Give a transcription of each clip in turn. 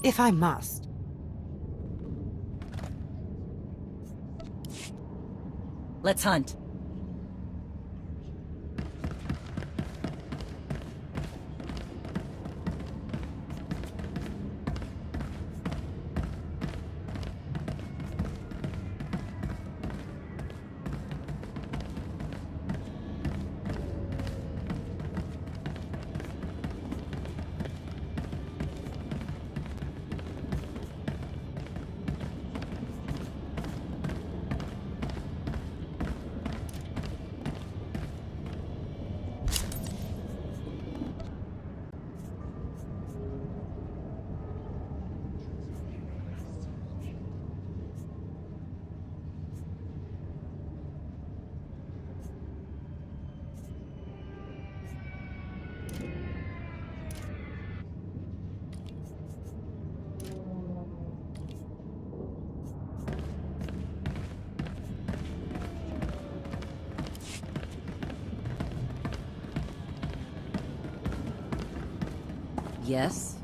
If I must. Let's hunt. Yes?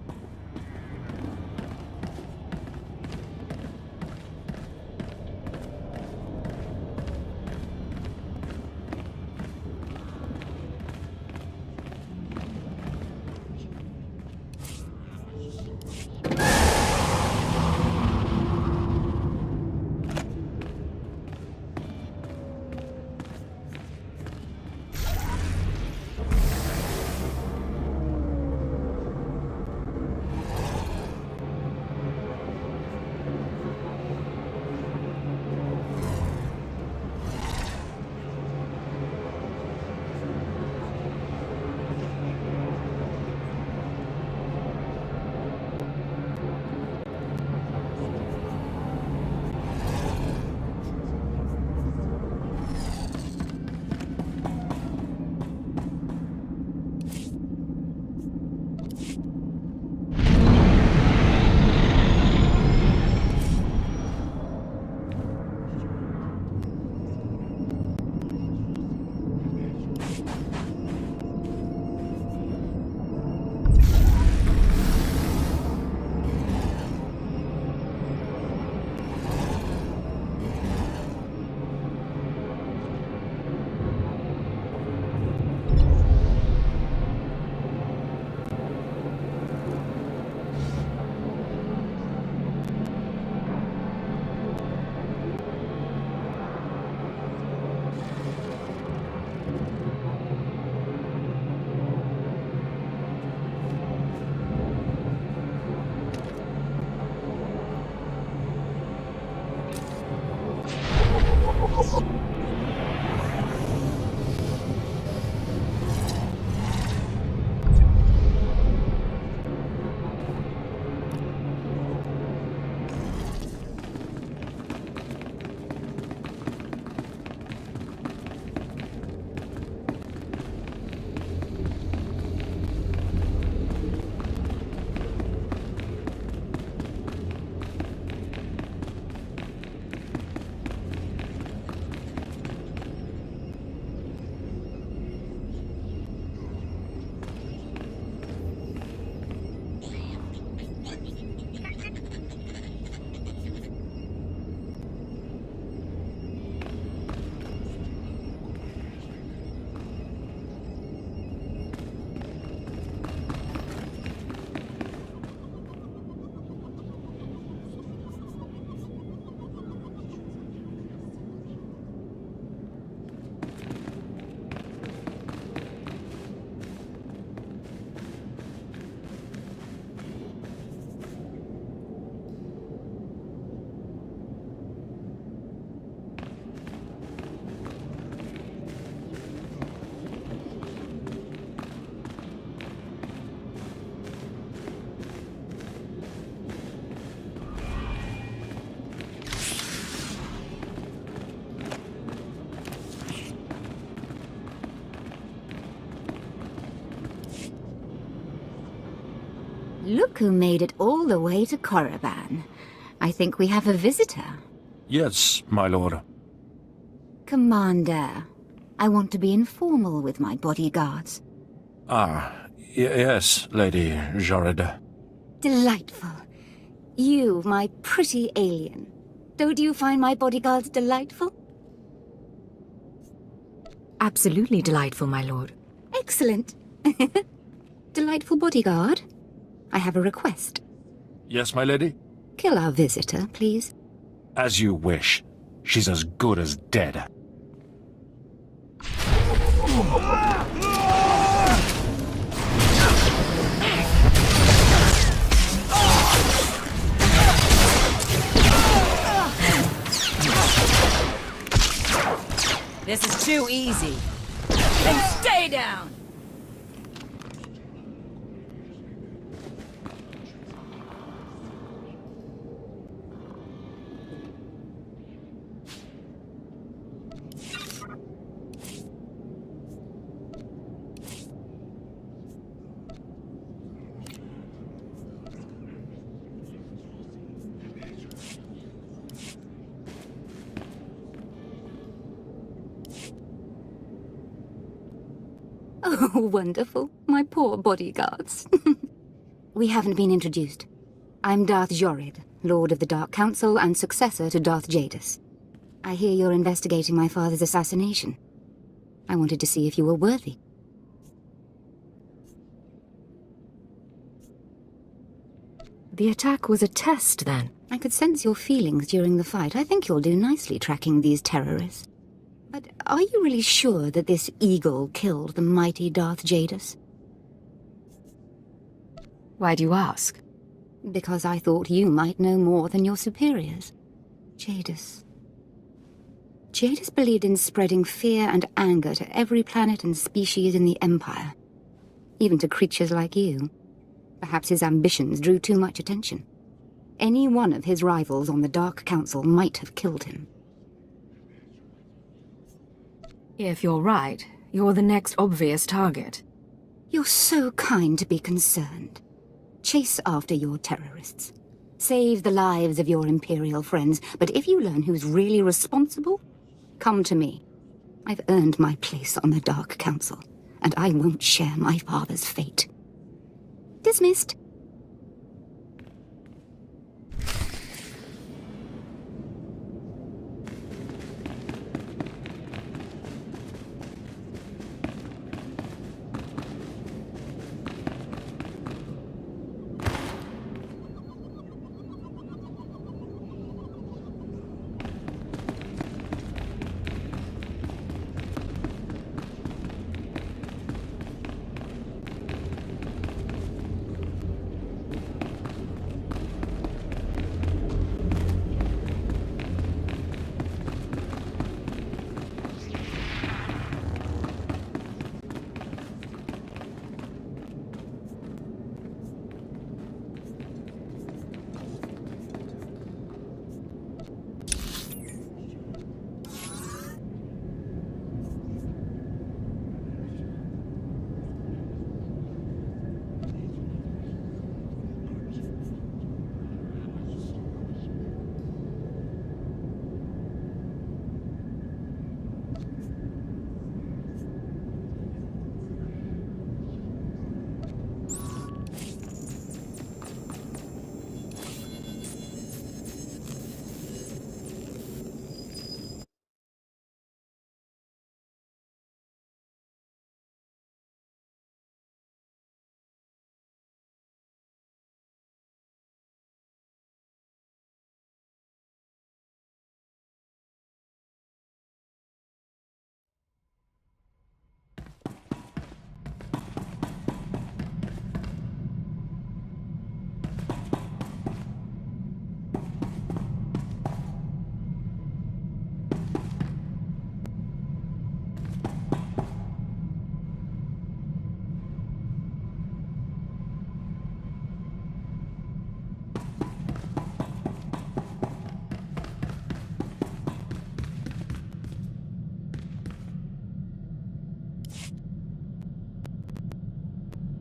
Look who made it all the way to Korriban. I think we have a visitor. Yes, my lord. Commander, I want to be informal with my bodyguards. Yes, Lady Jorid. Delightful. You, my pretty alien. Don't you find my bodyguards delightful? Absolutely delightful, my lord. Excellent. Delightful bodyguard, I have a request. Yes, my lady? Kill our visitor, please. As you wish. She's as good as dead. This is too easy. Then stay down! Oh, wonderful. My poor bodyguards. We haven't been introduced. I'm Darth Jorid, Lord of the Dark Council and successor to Darth Jadis. I hear you're investigating my father's assassination. I wanted to see if you were worthy. The attack was a test, then? I could sense your feelings during the fight. I think you'll do nicely tracking these terrorists. But are you really sure that this eagle killed the mighty Darth Jadis? Why do you ask? Because I thought you might know more than your superiors. Jadis. Jadis believed in spreading fear and anger to every planet and species in the Empire. Even to creatures like you. Perhaps his ambitions drew too much attention. Any one of his rivals on the Dark Council might have killed him. If you're right, you're the next obvious target. You're so kind to be concerned. Chase after your terrorists. Save the lives of your Imperial friends, but if you learn who's really responsible, come to me. I've earned my place on the Dark Council, and I won't share my father's fate. Dismissed.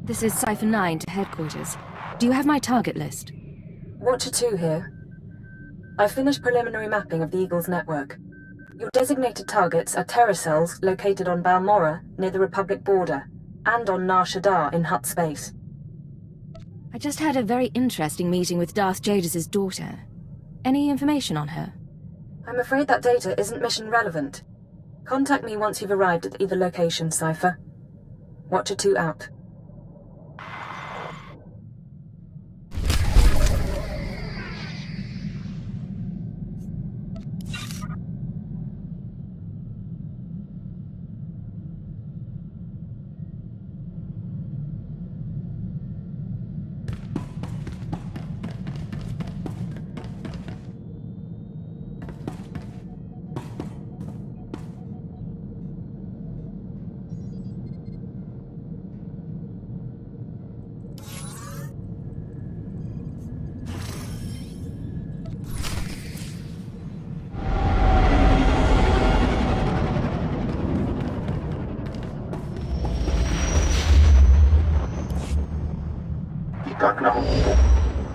This is Cipher 9 to headquarters. Do you have my target list? Watcher 2 here. I've finished preliminary mapping of the Eagle's network. Your designated targets are terror cells located on Balmorra, near the Republic border, and on Nar Shaddaa in Hutt space. I just had a very interesting meeting with Darth Jadis' daughter. Any information on her? I'm afraid that data isn't mission relevant. Contact me once you've arrived at either location, Cypher. Watcher 2 out.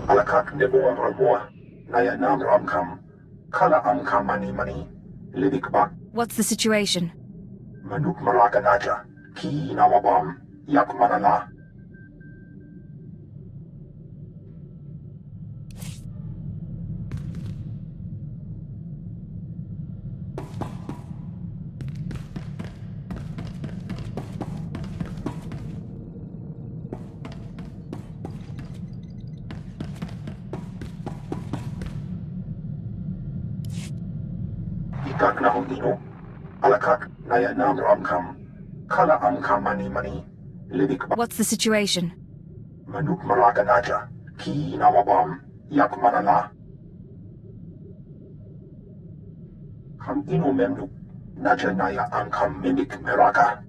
Alakak nebo ramboa, naya nam ramkam, kala amkam mani, lidik bak, What's the situation? manuk maraka naja, ki nawabam, yak manala. Ikak na ino, alakak naya nam ramkam, kala amkam mani, lidik bak, What's the situation? manuk maraka naja, ki nawabam, yak manala. Ham ino memnuk, naja naya amkam mimik meraka.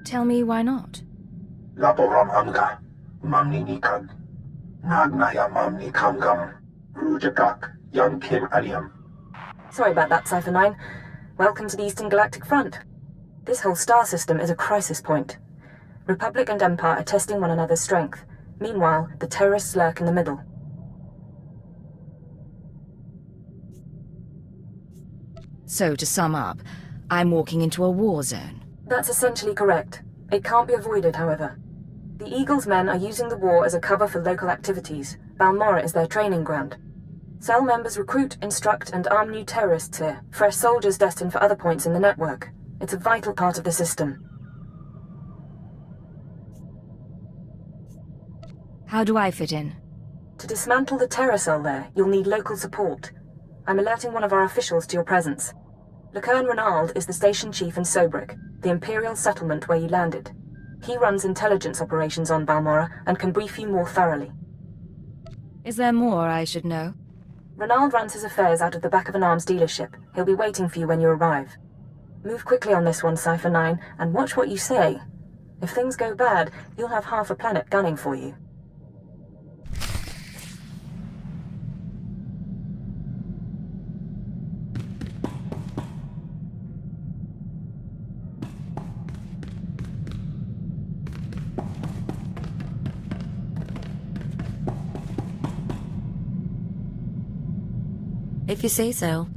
Tell me why not. Laboram amga, mamni nikag, nagnaya mamni kamgam, rujakak, young Kim aliam. Sorry about that, Cypher 9. Welcome to the Eastern Galactic Front. This whole star system is a crisis point. Republic and Empire are testing one another's strength. Meanwhile, the terrorists lurk in the middle. So, to sum up, I'm walking into a war zone. That's essentially correct. It can't be avoided, however. The Eagle's men are using the war as a cover for local activities. Balmorra is their training ground. Cell members recruit, instruct, and arm new terrorists here, fresh soldiers destined for other points in the network. It's a vital part of the system. How do I fit in? To dismantle the terror cell there, you'll need local support. I'm alerting one of our officials to your presence. Lucerne Renald is the station chief in Sobrik, the Imperial settlement where you landed. He runs intelligence operations on Balmorra and can brief you more thoroughly. Is there more I should know? Renald runs his affairs out of the back of an arms dealership. He'll be waiting for you when you arrive. Move quickly on this one, Cypher 9, and watch what you say. If things go bad, you'll have half a planet gunning for you. If you say so.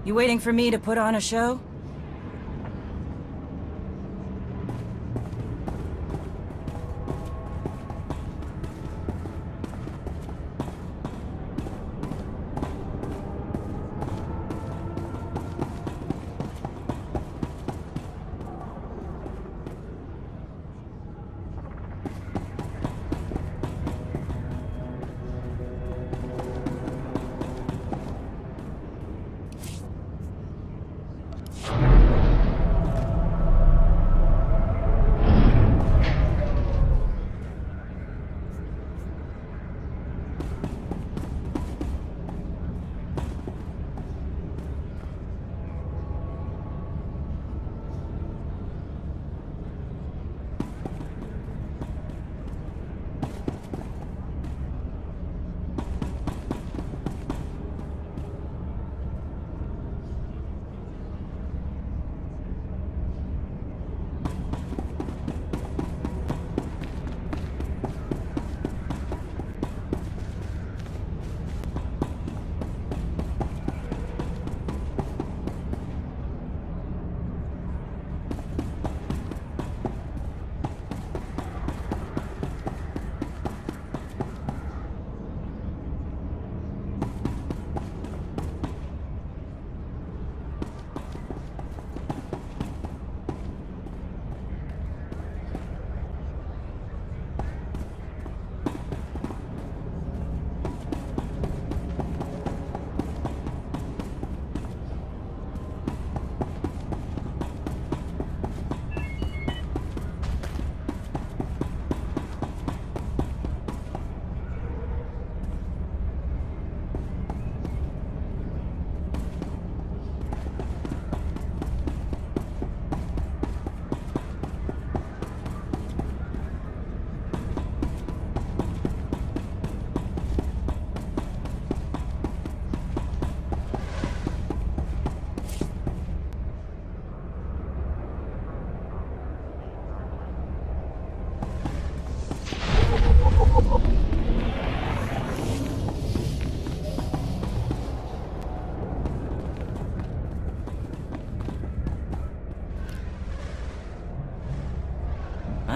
You waiting for me to put on a show?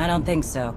I don't think so.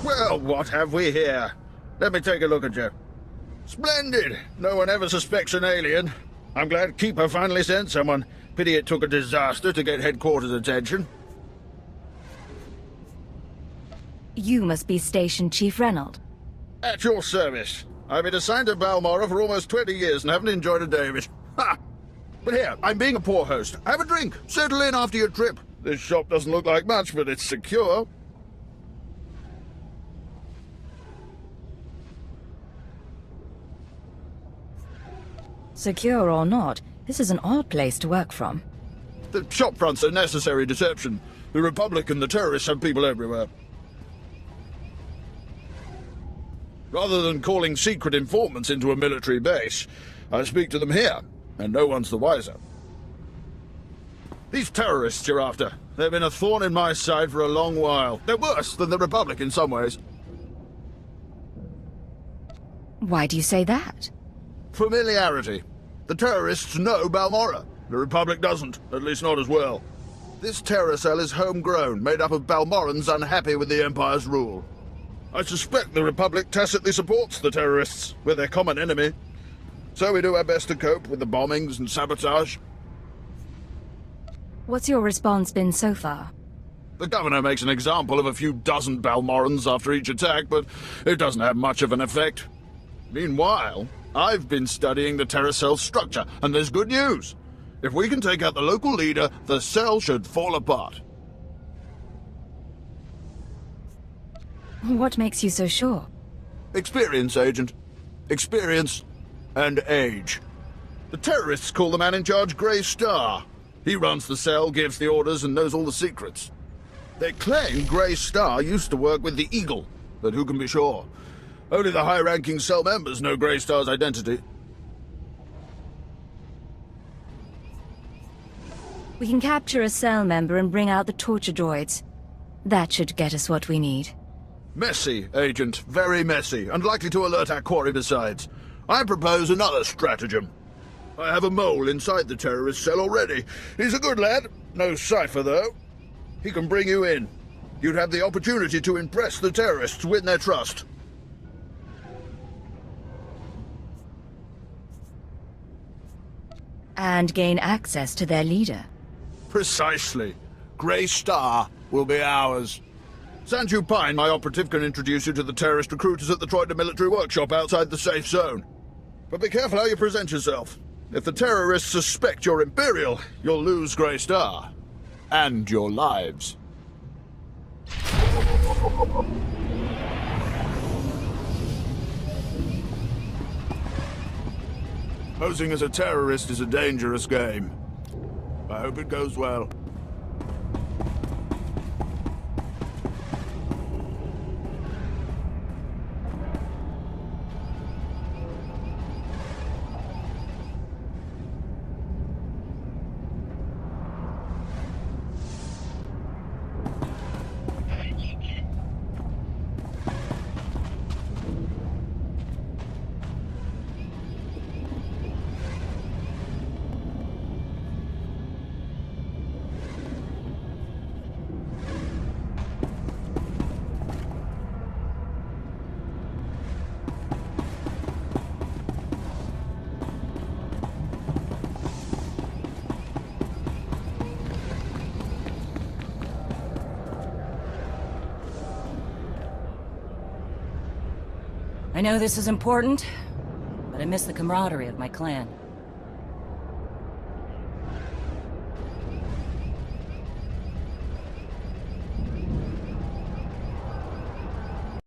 Well, what have we here? Let me take a look at you. Splendid! No one ever suspects an alien. I'm glad Keeper finally sent someone. Pity it took a disaster to get headquarters' attention. You must be Station Chief Reynolds. At your service. I've been assigned to Balmora for almost 20 years and haven't enjoyed a day of it. Ha! But here, I'm being a poor host. Have a drink. Settle in after your trip. This shop doesn't look like much, but it's secure. Secure or not, this is an odd place to work from. The shop front's a necessary deception. The Republic and the terrorists have people everywhere. Rather than calling secret informants into a military base, I speak to them here, and no one's the wiser. These terrorists you're after, they've been a thorn in my side for a long while. They're worse than the Republic in some ways. Why do you say that? Familiarity. The terrorists know Balmora. The Republic doesn't, at least not as well. This terror cell is homegrown, made up of Balmorans unhappy with the Empire's rule. I suspect the Republic tacitly supports the terrorists. We're their common enemy. So we do our best to cope with the bombings and sabotage. What's your response been so far? The governor makes an example of a few dozen Balmorans after each attack, but it doesn't have much of an effect. Meanwhile, I've been studying the terror cell's structure, and there's good news. If we can take out the local leader, the cell should fall apart. What makes you so sure? Experience, Agent. Experience and age. The terrorists call the man in charge Grey Star. He runs the cell, gives the orders, and knows all the secrets. They claim Grey Star used to work with the Eagle, but who can be sure? Only the high-ranking cell members know Grey Star's identity. We can capture a cell member and bring out the torture droids. That should get us what we need. Messy, Agent. Very messy, and likely to alert our quarry besides. I propose another stratagem. I have a mole inside the terrorist cell already. He's a good lad. No cipher, though. He can bring you in. You'd have the opportunity to impress the terrorists, win their trust. And gain access to their leader. Precisely. Grey Star will be ours. Sanju Pine, my operative, can introduce you to the terrorist recruiters at the Troida military workshop outside the safe zone. But be careful how you present yourself. If the terrorists suspect you're Imperial, you'll lose Grey Star. And your lives. Posing as a terrorist is a dangerous game. I hope it goes well. I know this is important, but I miss the camaraderie of my clan.